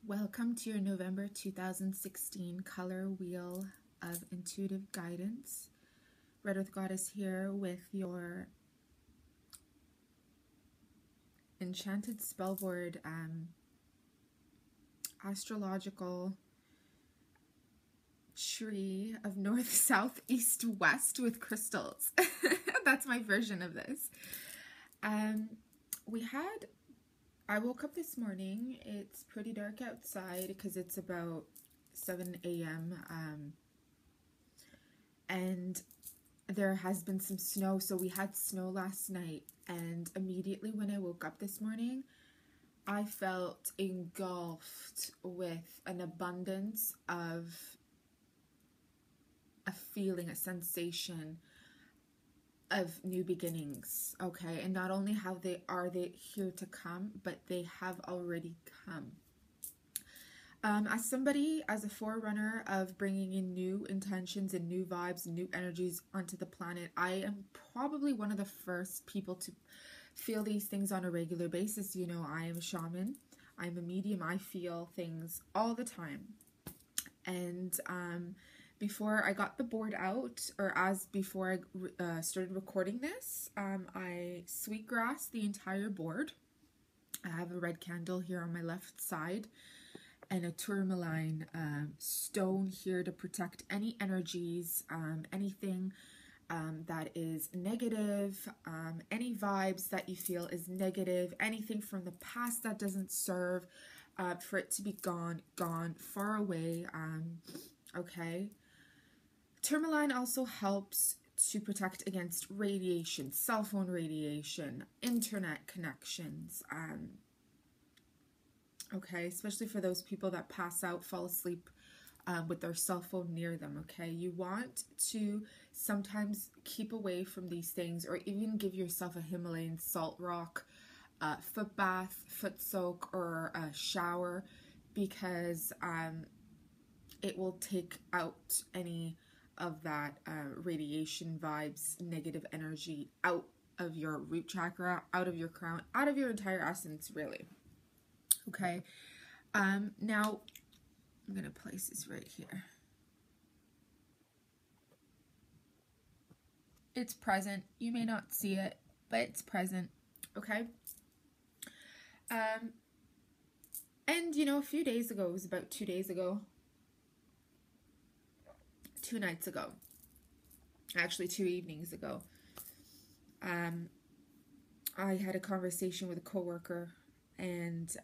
Welcome to your November 2016 color wheel of intuitive guidance. Red Earth Goddess here with your Enchanted Spellboard astrological tree of north, south, east, west with crystals. That's my version of this. I woke up this morning. It's pretty dark outside because it's about 7 a.m. And there has been some snow. So we had snow last night, and immediately when I woke up this morning, I felt engulfed with an abundance of a feeling, a sensation of new beginnings. Okay, and not only are they here to come, but they have already come. As a forerunner of bringing in new intentions and new vibes and new energies onto the planet, I am probably one of the first people to feel these things on a regular basis. You know, I am a shaman, I'm a medium, I feel things all the time. And before I got the board out, or before I started recording this, I sweetgrassed the entire board. I have a red candle here on my left side and a tourmaline stone here to protect any energies, anything that is negative, any vibes that you feel is negative, anything from the past that doesn't serve, for it to be gone, far away. Okay. Tourmaline also helps to protect against radiation, cell phone radiation, internet connections. Okay, especially for those people that pass out, fall asleep with their cell phone near them. Okay, you want to sometimes keep away from these things, or even give yourself a Himalayan salt rock, foot bath, foot soak, or a shower, because it will take out any of that radiation vibes, negative energy out of your root chakra, out of your crown, out of your entire essence, really. Okay, now I'm gonna place this right here. It's present. You may not see it, but it's present. Okay. And you know, a few days ago, it was about 2 days ago, 2 nights ago, actually 2 evenings ago, I had a conversation with a coworker, and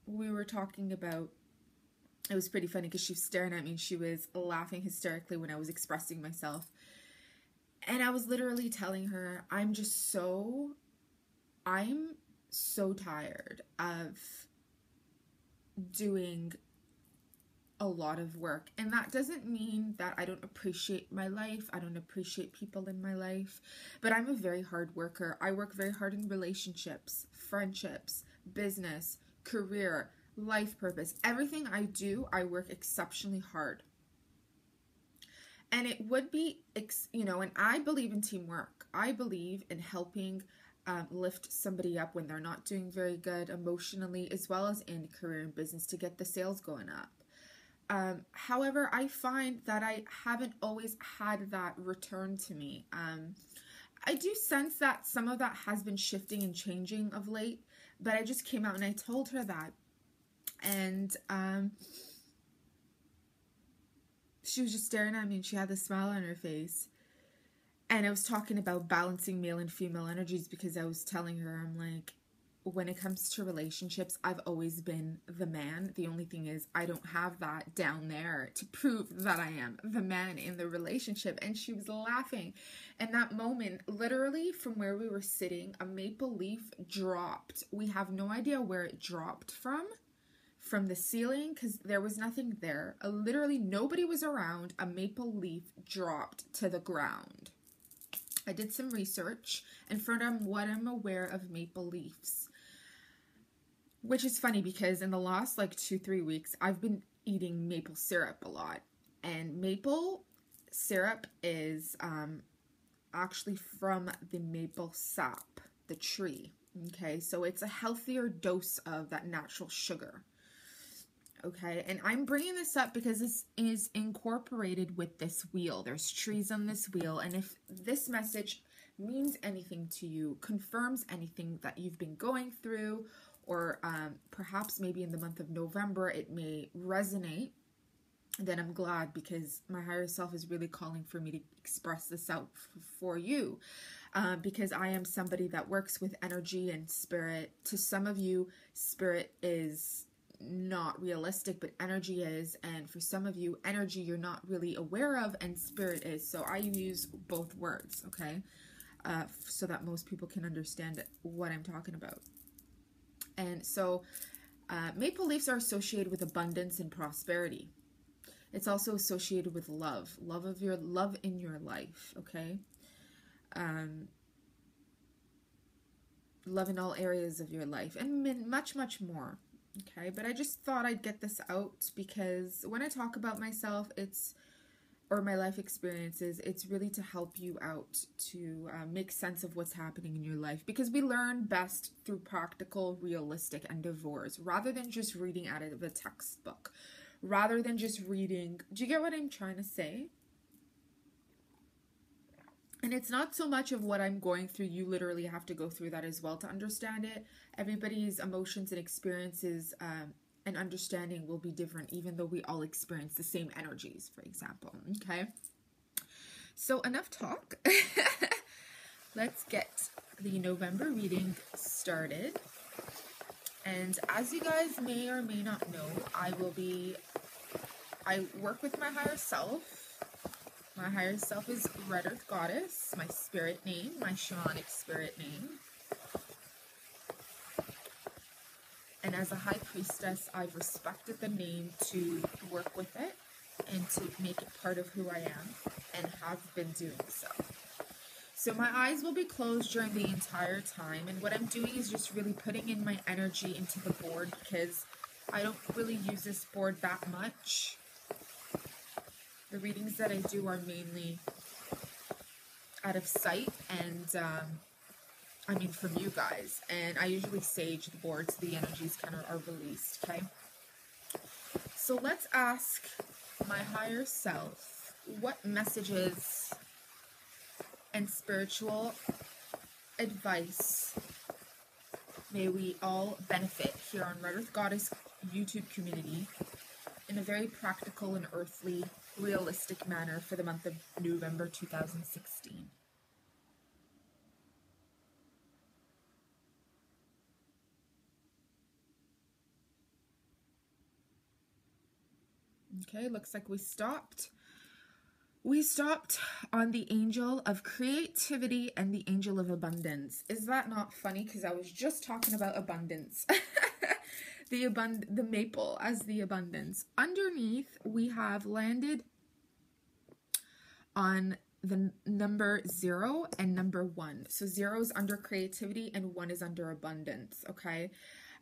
we were talking about, it was pretty funny because she was staring at me and she was laughing hysterically when I was expressing myself. And I was literally telling her, I'm so tired of doing a lot of work. And that doesn't mean that I don't appreciate my life, I don't appreciate people in my life, but I'm a very hard worker. I work very hard in relationships, friendships, business, career, life purpose. Everything I do, I work exceptionally hard. And it would be, you know, and I believe in teamwork. I believe in helping lift somebody up when they're not doing very good emotionally, as well as in career and business, to get the sales going up. However, I find that I haven't always had that return to me. I do sense that some of that has been shifting and changing of late, but I just came out and I told her that. And she was just staring at me and she had this smile on her face. And I was talking about balancing male and female energies, because I was telling her, I'm like, when it comes to relationships, I've always been the man. The only thing is I don't have that down there to prove that I am the man in the relationship. And she was laughing. And that moment, literally from where we were sitting, a maple leaf dropped. We have no idea where it dropped from the ceiling, because there was nothing there. Literally nobody was around. A maple leaf dropped to the ground. I did some research, and from what I'm aware of maple leaves, which is funny because in the last like 2-3 weeks, I've been eating maple syrup a lot. And maple syrup is actually from the maple sap, the tree. Okay, so it's a healthier dose of that natural sugar. okay? And I'm bringing this up because this is incorporated with this wheel. There's trees on this wheel, and if this message means anything to you, confirms anything that you've been going through, or perhaps maybe in the month of November it may resonate, then I'm glad, because my higher self is really calling for me to express this out for you. Because I am somebody that works with energy and spirit. To some of you, spirit is not realistic, but energy is. And for some of you, energy you're not really aware of, and spirit is. So I use both words, okay? So that most people can understand what I'm talking about. And so maple leaves are associated with abundance and prosperity. It's also associated with love in your life, okay? Love in all areas of your life, and much, much more, okay? But I just thought I'd get this out, because when I talk about myself, or my life experiences, it's really to help you out, to make sense of what's happening in your life, because we learn best through practical, realistic endeavors, rather than just reading out of a textbook, rather than just reading. Do you get what I'm trying to say? And it's not so much of what I'm going through. You literally have to go through that as well to understand it. Everybody's emotions and experiences and understanding will be different, even though we all experience the same energies, for example. Okay, so enough talk. Let's get the November reading started. And as you guys may or may not know, I work with my higher self. My higher self is Red Earth Goddess, my spirit name, my shamanic spirit name. And as a high priestess, I've respected the name to work with it and to make it part of who I am, and have been doing so. So my eyes will be closed during the entire time, and what I'm doing is just really putting in my energy into the board, because I don't really use this board that much. The readings that I do are mainly out of sight, and I mean from you guys, and I usually sage the board so the energies kind of are released, okay? So let's ask my higher self, what messages and spiritual advice may we all benefit here on Red Earth Goddess YouTube community in a very practical and earthly, realistic manner for the month of November 2016. Okay, looks like we stopped. We stopped on the angel of creativity and the angel of abundance. Is that not funny? Because I was just talking about abundance. The maple as the abundance. Underneath, we have landed on the number 0 and number 1. So 0 is under creativity and 1 is under abundance, okay?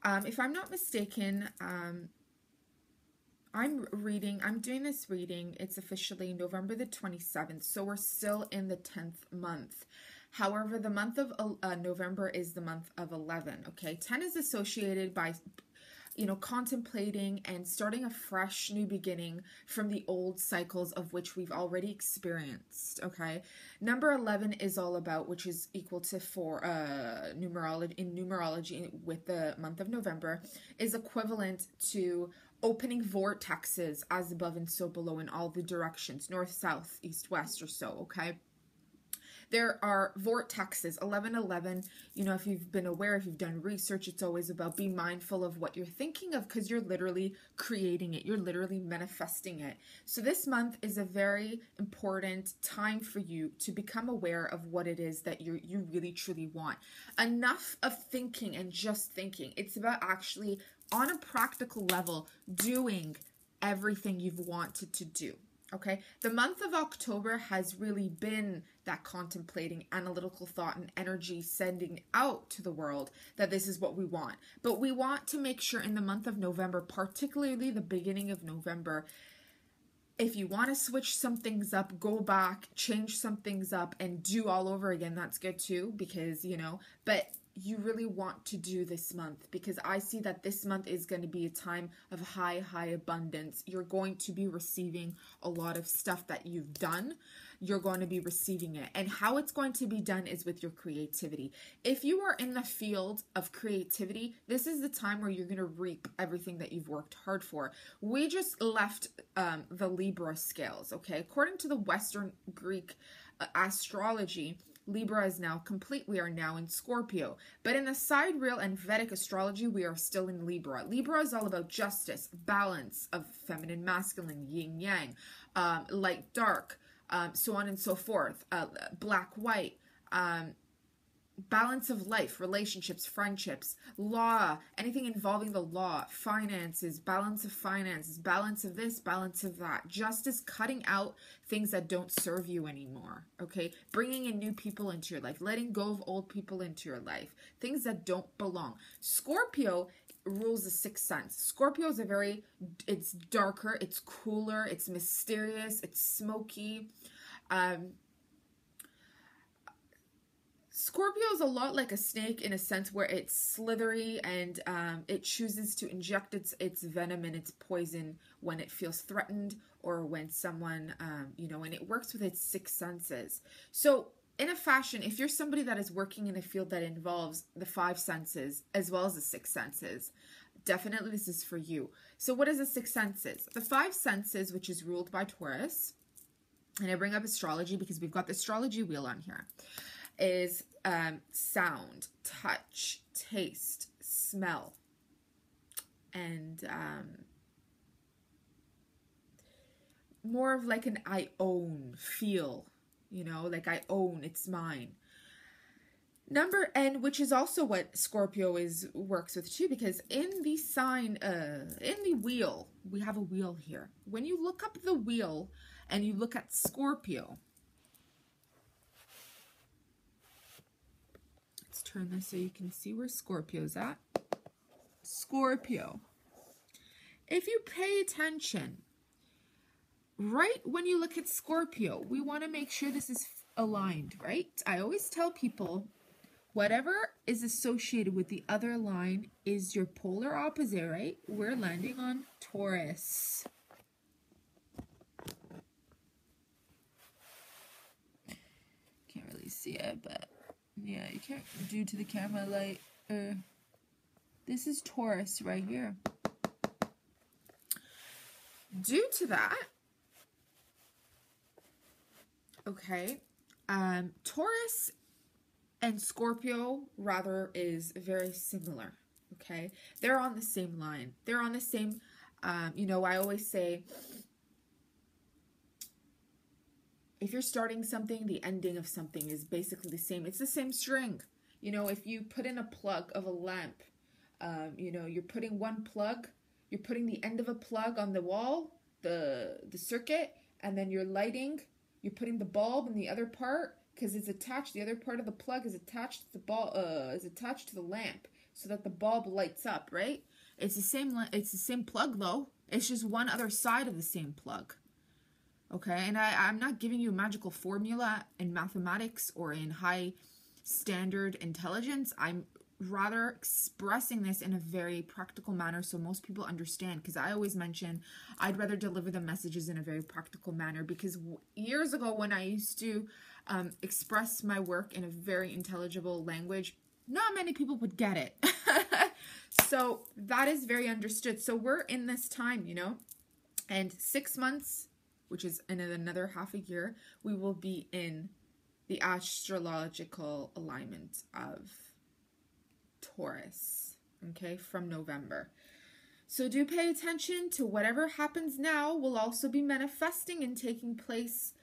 If I'm not mistaken, I'm doing this reading, it's officially November the 27th, so we're still in the 10th month. However, the month of November is the month of 11, okay? 10 is associated by, you know, contemplating and starting a fresh new beginning from the old cycles of which we've already experienced, okay? Number 11 is all about, which is equal to 4 numerology with the month of November, is equivalent to opening vortexes as above and so below in all the directions, north, south, east, west, or so, okay? There are vortexes, 1111, you know, if you've been aware, if you've done research, it's always about be mindful of what you're thinking of, because you're literally creating it, you're literally manifesting it. So this month is a very important time for you to become aware of what it is that you really truly want. Enough of thinking and just thinking. It's about actually, on a practical level, doing everything you've wanted to do. Okay, the month of October has really been that contemplating, analytical thought and energy sending out to the world that this is what we want. But we want to make sure in the month of November, particularly the beginning of November, if you want to switch some things up, go back, change some things up and do all over again, that's good too, because, you know, but you really want to do this month, because I see that this month is going to be a time of high abundance. You're going to be receiving a lot of stuff that you've done. You're going to be receiving it. And how it's going to be done is with your creativity. If you are in the field of creativity, this is the time where you're going to reap everything that you've worked hard for. We just left the Libra scales, okay? According to the Western Greek astrology, Libra is now complete. We are now in Scorpio. But in the sidereal and Vedic astrology, we are still in Libra. Libra is all about justice, balance of feminine, masculine, yin, yang, light, dark, so on and so forth, black, white, balance of life, relationships, friendships, law, anything involving the law, finances, balance of this, balance of that, justice, cutting out things that don't serve you anymore, okay? Bringing in new people into your life, letting go of old people into your life, things that don't belong. Scorpio rules the sixth sense. Scorpio is it's darker, it's cooler, it's mysterious, it's smoky. Scorpio is a lot like a snake in a sense where it's slithery and it chooses to inject its venom and its poison when it feels threatened or when someone, and it works with its sixth senses. So in a fashion, if you're somebody that is working in a field that involves the five senses as well as the six senses, definitely this is for you. So what is the six senses? The five senses, which is ruled by Taurus, and I bring up astrology because we've got the astrology wheel on here, is sound, touch, taste, smell, and more of like an I own feel, like I own, it's mine. Number N, which is also what Scorpio works with too, because in the sign, in the wheel, we have a wheel here. When you look up the wheel and you look at Scorpio, turn this so you can see where Scorpio's at. Scorpio. If you pay attention, right when you look at Scorpio, we want to make sure this is aligned, right? I always tell people, whatever is associated with the other line is your polar opposite, right? We're landing on Taurus. Can't really see it, but yeah, you can't do to the camera light. This is Taurus right here. Due to that, okay, Taurus and Scorpio rather is very similar, okay? They're on the same line. They're on the same, I always say, if you're starting something, the ending of something is basically the same. It's the same string. If you put in a plug of a lamp, you're putting one plug, you're putting the end of a plug on the wall, the circuit, and then you're putting the bulb in the other part because it's attached. The other part of the plug is attached to the attached to the lamp so that the bulb lights up, right? It's the same plug though. It's just one other side of the same plug. Okay, and I'm not giving you a magical formula in mathematics or in high standard intelligence. I'm rather expressing this in a very practical manner so most people understand, because I always mention I'd rather deliver the messages in a very practical manner, because years ago when I used to express my work in a very intelligible language, not many people would get it. So that is very understood. So we're in this time, and 6 months, which is in another half a year, we will be in the astrological alignment of Taurus, okay, from November. So do pay attention to whatever happens now will also be manifesting and taking place.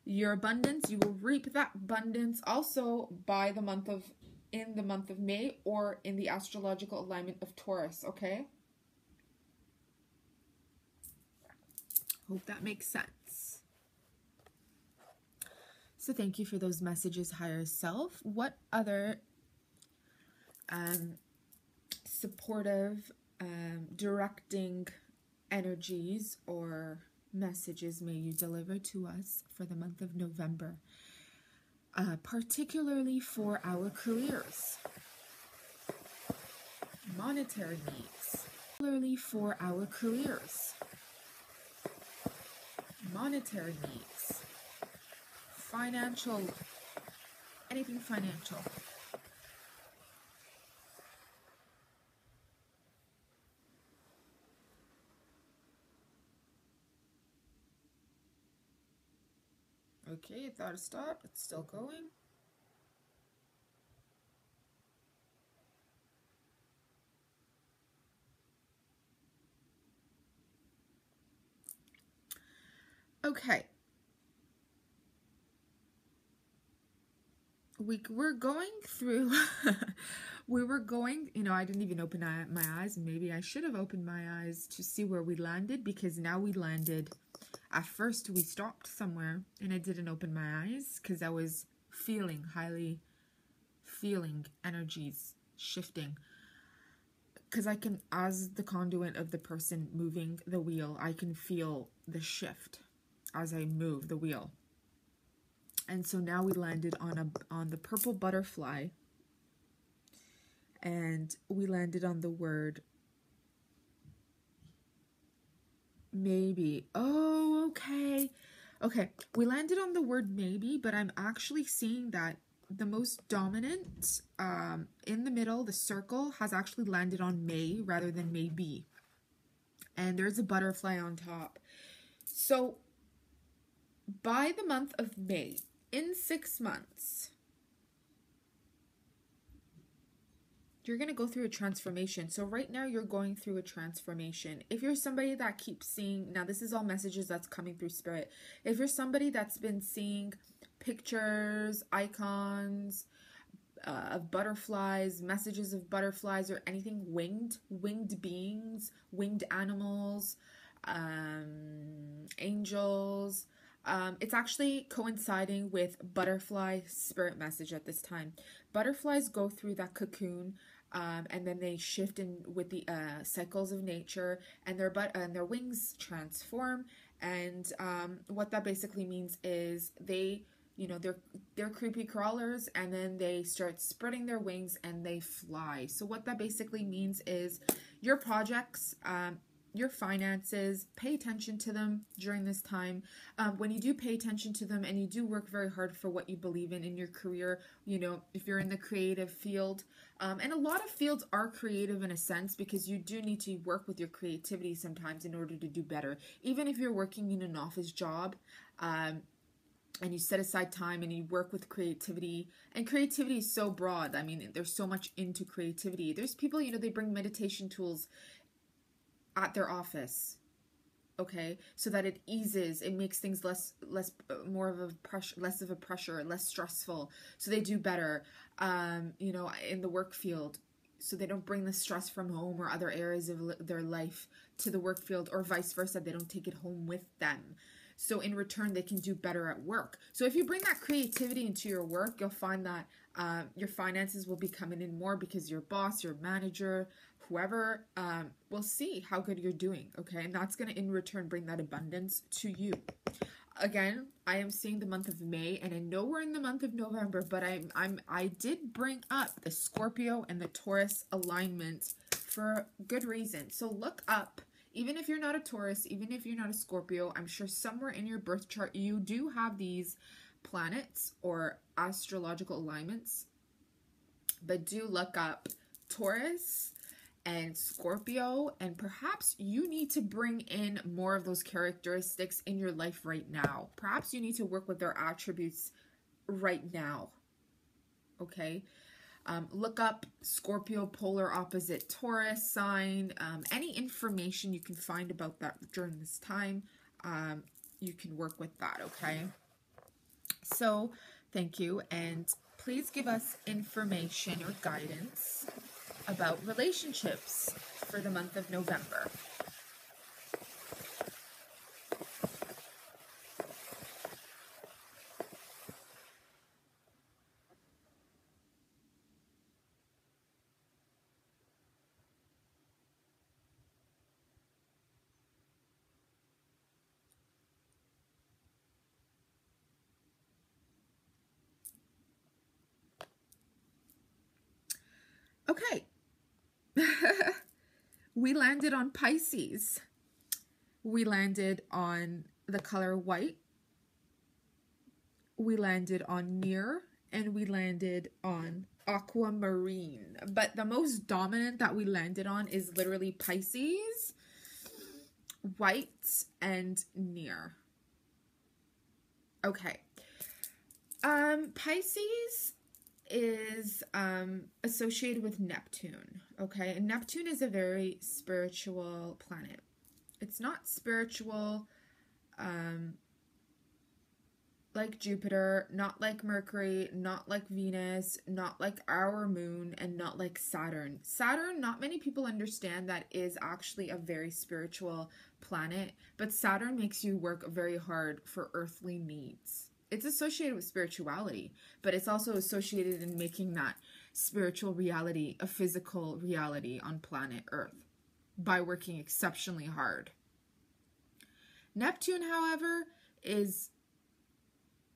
Your abundance, you will reap that abundance also by in the month of May or in the astrological alignment of Taurus, okay? Hope that makes sense. So thank you for those messages, higher self. What other supportive, directing energies or messages may you deliver to us for the month of November, particularly for our careers? monetary needs, particularly for our careers, monetary needs, financial, anything financial. Okay, it thought it stopped. It's still going. Okay. We're going through, we were going, you know, I didn't even open my eyes. Maybe I should have opened my eyes to see where we landed, because now we landed, at first we stopped somewhere and I didn't open my eyes because I was highly feeling energies shifting. Because I can, as the conduit of the person moving the wheel, I can feel the shift as I move the wheel. And so now we landed on the purple butterfly, and we landed on the word maybe. Oh, okay. Okay, we landed on the word maybe, but I'm actually seeing that the most dominant in the middle, the circle, has actually landed on may rather than maybe. And there's a butterfly on top. So by the month of May, in 6 months, you're going to go through a transformation. So right now you're going through a transformation. If you're somebody that keeps seeing, now this is all messages that's coming through spirit. If you're somebody that's been seeing pictures, icons of butterflies, messages of butterflies, or anything winged beings, winged animals, angels, it's actually coinciding with butterfly spirit message at this time. Butterflies go through that cocoon, and then they shift in with the cycles of nature, and their wings transform. And what that basically means is they, you know, they're creepy crawlers, and then they start spreading their wings and they fly. So what that basically means is your projects, your finances, pay attention to them during this time. When you do pay attention to them and you do work very hard for what you believe in your career, you know, if you're in the creative field, and a lot of fields are creative in a sense, because you do need to work with your creativity sometimes in order to do better. Even if you're working in an office job, and you set aside time and you work with creativity, and creativity is so broad. I mean, there's so much into creativity. There's people, you know, they bring meditation tools at their office, okay, so that it makes things less of a pressure, less stressful, so they do better, you know, in the work field, so they don't bring the stress from home or other areas of their life to the work field, or vice versa, they don't take it home with them. So in return, they can do better at work. So if you bring that creativity into your work, you'll find that your finances will be coming in more, because your boss, your manager, whoever will see how good you're doing, okay? And that's going to in return bring that abundance to you. Again, I am seeing the month of May, and I know we're in the month of November, but I did bring up the Scorpio and the Taurus alignment for good reason. So look up, even if you're not a Taurus, even if you're not a Scorpio, I'm sure somewhere in your birth chart you do have these planets or astrological alignments, but do look up Taurus and Scorpio, and perhaps you need to bring in more of those characteristics in your life right now. Perhaps you need to work with their attributes right now, okay? Look up Scorpio polar opposite Taurus sign. Any information you can find about that during this time, you can work with that, okay? So thank you, and please give us information or guidance about relationships for the month of November. Okay. We landed on Pisces. We landed on the color white. We landed on near, and we landed on aquamarine. But the most dominant that we landed on is literally Pisces, white, and near. Okay. Pisces is associated with Neptune. Okay, and Neptune is a very spiritual planet. It's not spiritual like Jupiter, not like Mercury, not like Venus, not like our moon, and not like Saturn. Saturn, not many people understand that is actually a very spiritual planet, but Saturn makes you work very hard for earthly needs. It's associated with spirituality, but it's also associated in making that spiritual reality a physical reality on planet Earth by working exceptionally hard. Neptune, however,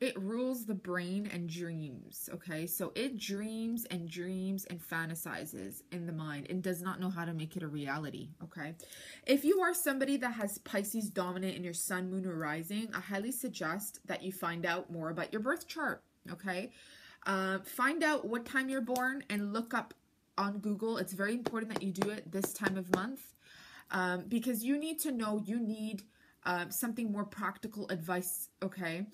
it rules the brain and dreams, okay? So it dreams and fantasizes in the mind and does not know how to make it a reality, okay? If you are somebody that has Pisces dominant in your sun, moon, or rising, I highly suggest that you find out more about your birth chart, okay? Find out what time you're born and look up on Google. It's very important that you do it this time of month because you need to know, you need something more practical advice, okay?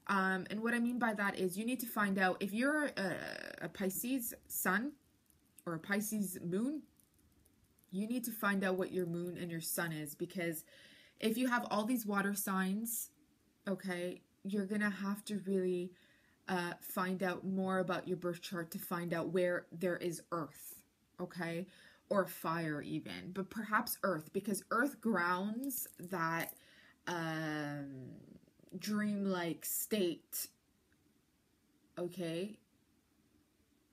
And what I mean by that is you need to find out if you're a Pisces sun or a Pisces moon, you need to find out what your moon and your sun is, because if you have all these water signs, okay, you're going to have to really find out more about your birth chart to find out where there is earth, okay, or fire even, but perhaps earth, because earth grounds that dreamlike state, okay,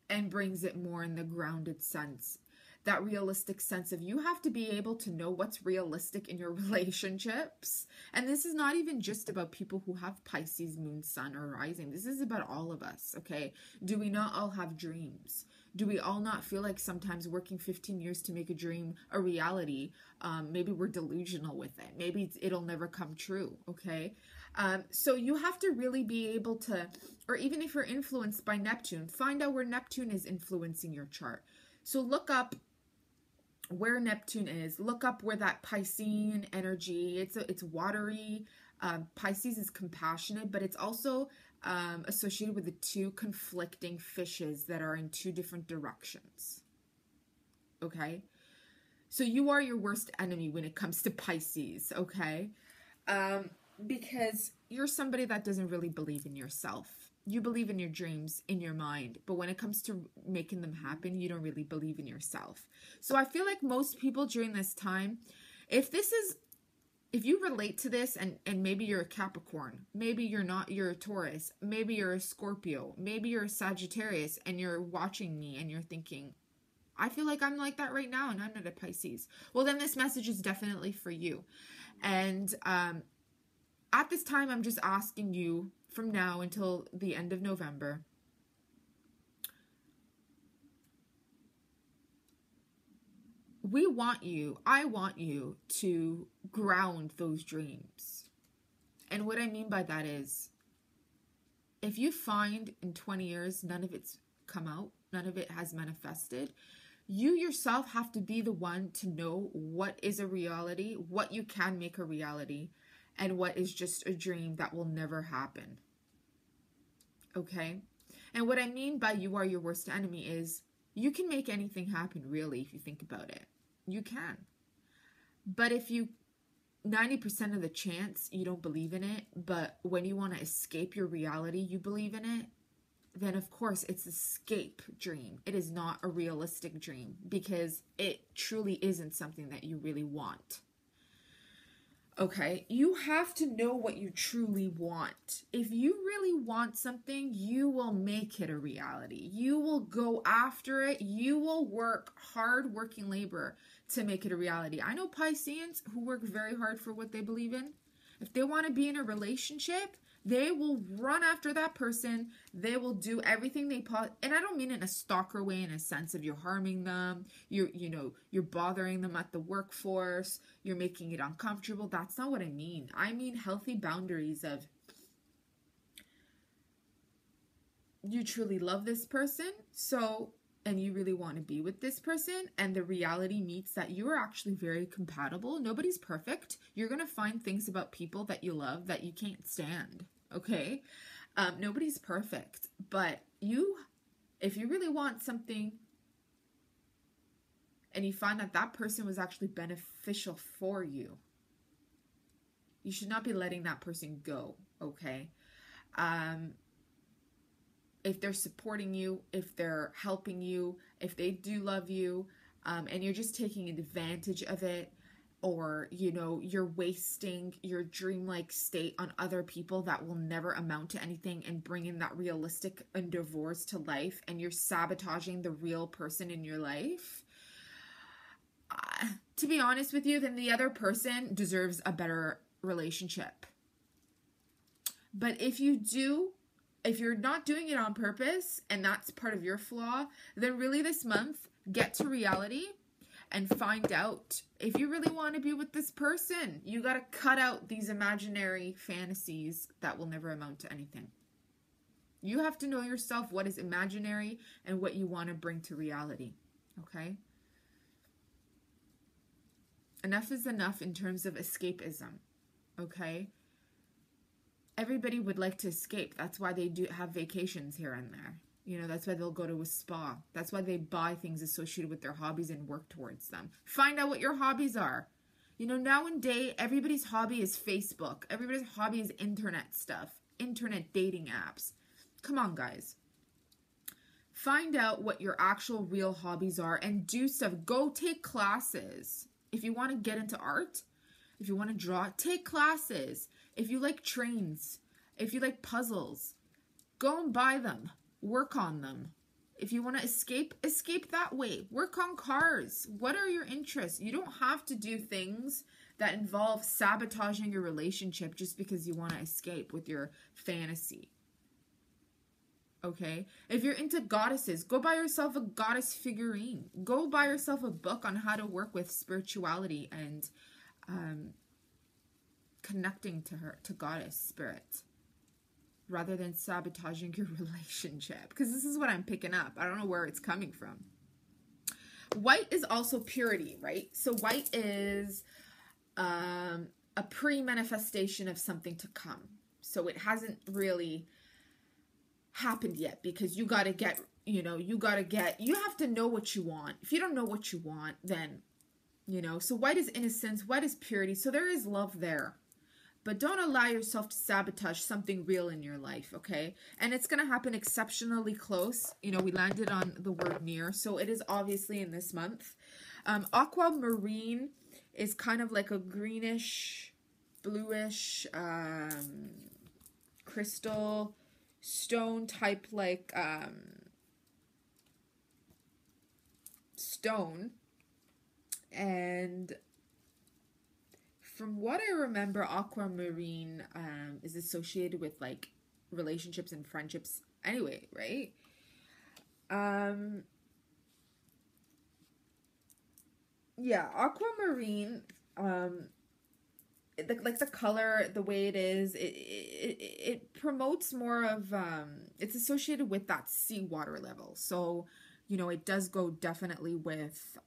and brings it more in the grounded sense, that realistic sense of you have to be able to know what's realistic in your relationships. And this is not even just about people who have Pisces moon, sun, or rising. This is about all of us, okay? Do we not all have dreams? Do we all not feel like sometimes working 15 years to make a dream a reality, maybe we're delusional with it, maybe it'll never come true, okay? So you have to really be able to, or even if you're influenced by Neptune, find out where Neptune is influencing your chart. So look up where Neptune is. Look up where that Piscean energy, it's watery. Pisces is compassionate, but it's also associated with the two conflicting fishes that are in two different directions. Okay? So you are your worst enemy when it comes to Pisces, okay? Because you're somebody that doesn't really believe in yourself. You believe in your dreams in your mind, but when it comes to making them happen, you don't really believe in yourself. So I feel like most people during this time, if you relate to this and maybe you're a Capricorn, maybe you're not, you're a Taurus, maybe you're a Scorpio, maybe you're a Sagittarius, and you're watching me and you're thinking, I feel like I'm like that right now and I'm not a Pisces. Well, then this message is definitely for you. And at this time, I'm just asking you from now until the end of November, I want you to ground those dreams. And what I mean by that is, if you find in 20 years, none of it's come out, none of it has manifested, you yourself have to be the one to know what is a reality, what you can make a reality, and what is just a dream that will never happen. Okay? And what I mean by you are your worst enemy is you can make anything happen, really, if you think about it. You can. But if 90% of the chance you don't believe in it, but when you want to escape your reality, you believe in it, then of course it's an escape dream. It is not a realistic dream because it truly isn't something that you really want. Okay, you have to know what you truly want. If you really want something, you will make it a reality. You will go after it. You will work hard, working labor to make it a reality. I know Pisceans who work very hard for what they believe in. If they want to be in a relationship, They will run after that person. They will do everything they and I don't mean in a stalker way, in a sense of you're harming them, you're bothering them at the workforce, you're making it uncomfortable. That's not what I mean. I mean healthy boundaries of you truly love this person, and you really want to be with this person, and the reality meets that you are actually very compatible. Nobody's perfect. You're going to find things about people that you love that you can't stand, okay? Nobody's perfect, but if you really want something and you find that that person was actually beneficial for you, you should not be letting that person go, okay? If they're supporting you, if they're helping you, if they do love you, and you're just taking advantage of it, or, you're wasting your dreamlike state on other people that will never amount to anything and bring in that realistic and divorce to life, and you're sabotaging the real person in your life, to be honest with you, then the other person deserves a better relationship. But if you're not doing it on purpose, and that's part of your flaw, then really this month, get to reality and find out if you really want to be with this person. You got to cut out these imaginary fantasies that will never amount to anything. You have to know yourself what is imaginary and what you want to bring to reality, okay? Enough is enough in terms of escapism, okay? Everybody would like to escape. That's why they do have vacations here and there. That's why they'll go to a spa. That's why they buy things associated with their hobbies and work towards them. Find out what your hobbies are. Nowadays, everybody's hobby is Facebook. Everybody's hobby is internet stuff, internet dating apps. Come on, guys. Find out what your actual real hobbies are and do stuff. Go take classes. If you want to get into art, if you want to draw, take classes. If you like trains, if you like puzzles, go and buy them. Work on them. If you want to escape that way. Work on cars. What are your interests? You don't have to do things that involve sabotaging your relationship just because you want to escape with your fantasy. Okay? If you're into goddesses, go buy yourself a goddess figurine. Go buy yourself a book on how to work with spirituality and connecting to goddess spirit, rather than sabotaging your relationship. Because this is what I'm picking up. I don't know where it's coming from. White is also purity, right? So white is a pre-manifestation of something to come. So it hasn't really happened yet, because you have to know what you want. If you don't know what you want, then, so white is innocence, white is purity. So there is love there. But don't allow yourself to sabotage something real in your life, okay? And it's going to happen exceptionally close. We landed on the word near, so it is obviously in this month. Aquamarine is kind of like a greenish, bluish, crystal, stone type, like stone. And from what I remember, aquamarine is associated with like relationships and friendships anyway, right? Yeah, aquamarine, like the color, the way it is, it promotes more of, it's associated with that seawater level. So, it does go definitely with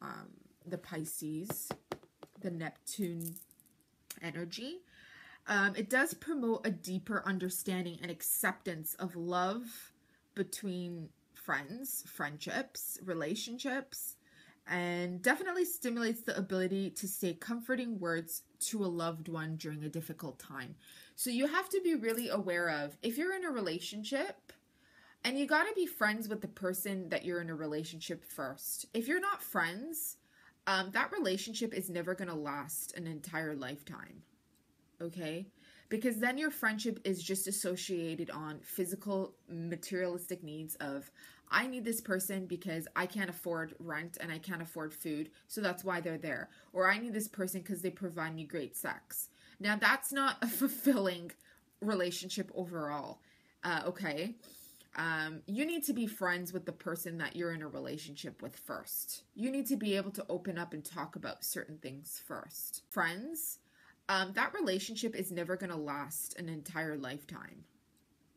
the Pisces, the Neptune energy. It does promote a deeper understanding and acceptance of love between friends, friendships, relationships, and definitely stimulates the ability to say comforting words to a loved one during a difficult time. So you have to be really aware of, if you're in a relationship, and you got to be friends with the person that you're in a relationship first. If you're not friends, that relationship is never going to last an entire lifetime, okay? Because then your friendship is just associated on physical, materialistic needs of, I need this person because I can't afford rent and I can't afford food, so that's why they're there. Or I need this person because they provide me great sex. Now, that's not a fulfilling relationship overall. Okay. You need to be friends with the person that you're in a relationship with first. You need to be able to open up and talk about certain things first. Friends, that relationship is never going to last an entire lifetime.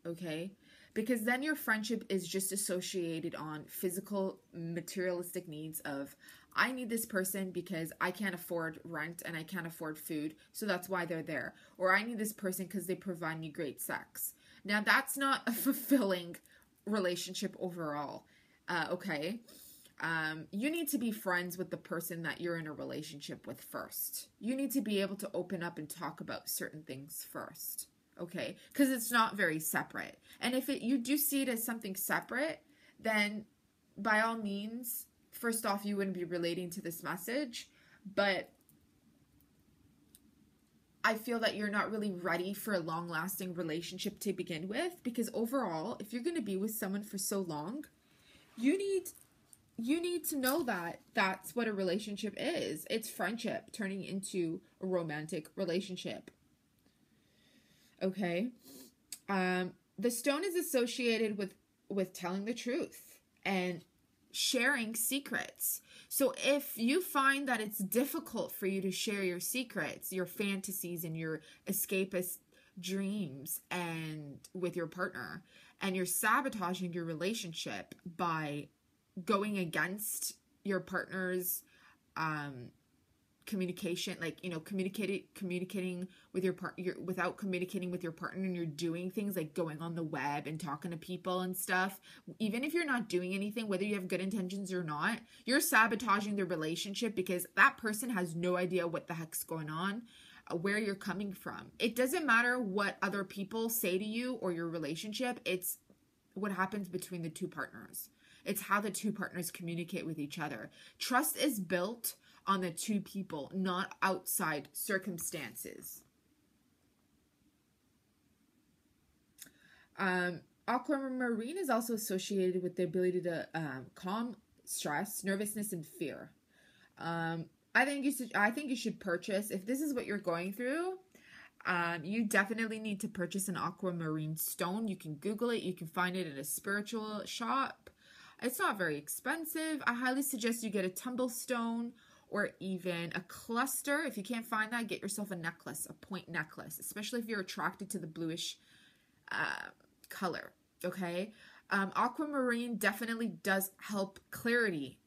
Okay? Because then your friendship is just associated on physical, materialistic needs of, I need this person because I can't afford rent and I can't afford food, so that's why they're there. Or I need this person because they provide me great sex. Now, that's not a fulfilling relationship overall, okay? You need to be friends with the person that you're in a relationship with first. You need to be able to open up and talk about certain things first, okay? Because it's not very separate. And if you do see it as something separate, then by all means, first off, you wouldn't be relating to this message, but I feel that you're not really ready for a long-lasting relationship to begin with, because overall, if you're going to be with someone for so long, you need to know that that's what a relationship is. It's friendship turning into a romantic relationship. Okay? The stone is associated with telling the truth and sharing secrets. So if you find that it's difficult for you to share your secrets, your fantasies and your escapist dreams and with your partner, and you're sabotaging your relationship by going against your partner's communication, like, you know, communicating with your partner without communicating with your partner, and you're doing things like going on the web and talking to people and stuff, even if you're not doing anything, whether you have good intentions or not, you're sabotaging the relationship, because that person has no idea what the heck's going on, where you're coming from. It doesn't matter what other people say to you or your relationship. It's what happens between the two partners. It's how the two partners communicate with each other. Trust is built on the two people, not outside circumstances. Aquamarine is also associated with the ability to calm stress, nervousness, and fear. I think you should purchase, if this is what you're going through, you definitely need to purchase an aquamarine stone. You can Google it. You can find it at a spiritual shop. It's not very expensive. I highly suggest you get a tumble stone, or even a cluster. If you can't find that, get yourself a necklace, a point necklace, especially if you're attracted to the bluish color, okay? Aquamarine definitely does help clarity,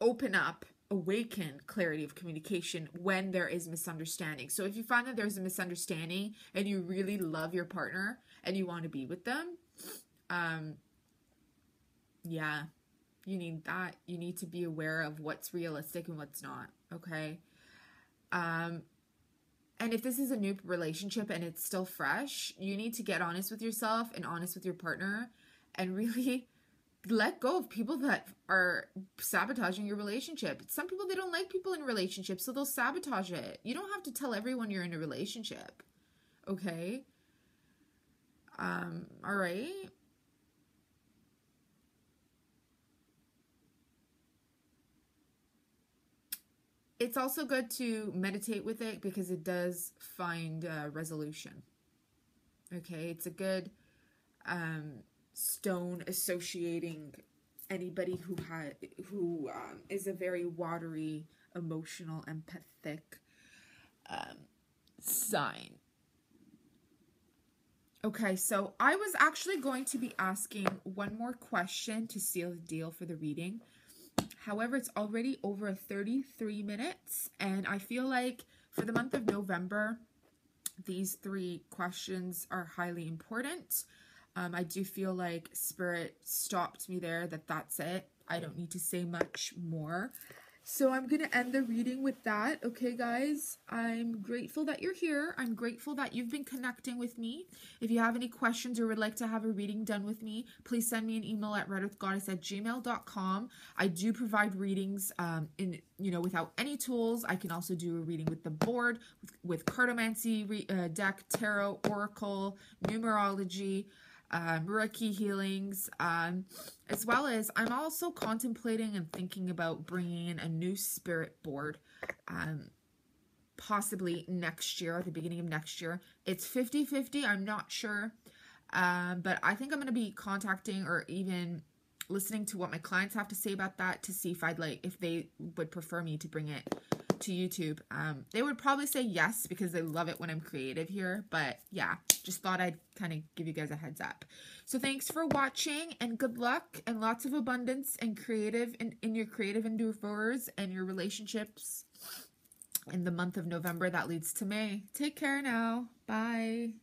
open up, awaken clarity of communication when there is misunderstanding. So if you find that there's a misunderstanding and you really love your partner and you want to be with them, yeah, you need that. You need to be aware of what's realistic and what's not, okay? And if this is a new relationship and it's still fresh, you need to get honest with yourself and honest with your partner and really let go of people that are sabotaging your relationship. Some people, they don't like people in relationships, so they'll sabotage it. You don't have to tell everyone you're in a relationship, okay? All right? It's also good to meditate with it, because it does find resolution. Okay, it's a good stone associating anybody who is a very watery, emotional, empathic sign. Okay, so I was actually going to be asking one more question to seal the deal for the reading. However, it's already over 33 minutes, and I feel like for the month of November, these 3 questions are highly important. I do feel like Spirit stopped me there, that's it. I don't need to say much more. So I'm going to end the reading with that. Okay, guys, I'm grateful that you're here. I'm grateful that you've been connecting with me. If you have any questions or would like to have a reading done with me, please send me an email at redearthgoddess@gmail.com. I do provide readings without any tools. I can also do a reading with the board, with cartomancy deck, tarot, oracle, numerology, Reiki healings, as well as I'm also contemplating and thinking about bringing in a new spirit board, possibly next year, at the beginning of next year. It's 50-50. I'm not sure. But I think I'm going to be contacting or even listening to what my clients have to say about that to see if they would prefer me to bring it to YouTube. They would probably say yes because they love it when I'm creative here. But yeah, just thought I'd kind of give you guys a heads up. So thanks for watching, and good luck and lots of abundance and creative in your creative endeavors and your relationships in the month of November that leads to May. Take care now. Bye.